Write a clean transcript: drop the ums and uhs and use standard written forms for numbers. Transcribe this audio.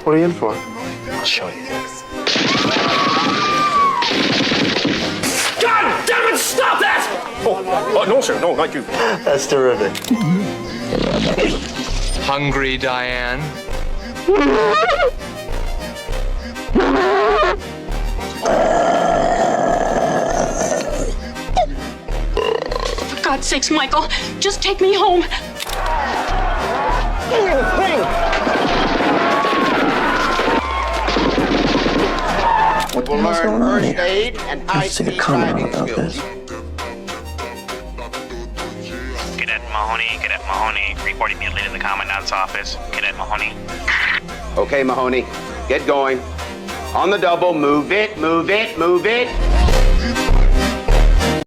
What are you in for? I'll show you. God damn it, stop that! Oh, no, sir, no, not you. That's terrific. Hungry, Diane? For God's sakes, Michael, just take me home. We'll learn first aid and high-speed driving skills. Cadet Mahoney, report immediately to the Commandant's office. Cadet Mahoney. Okay, Mahoney, get going. On the double, move it, move it, move it.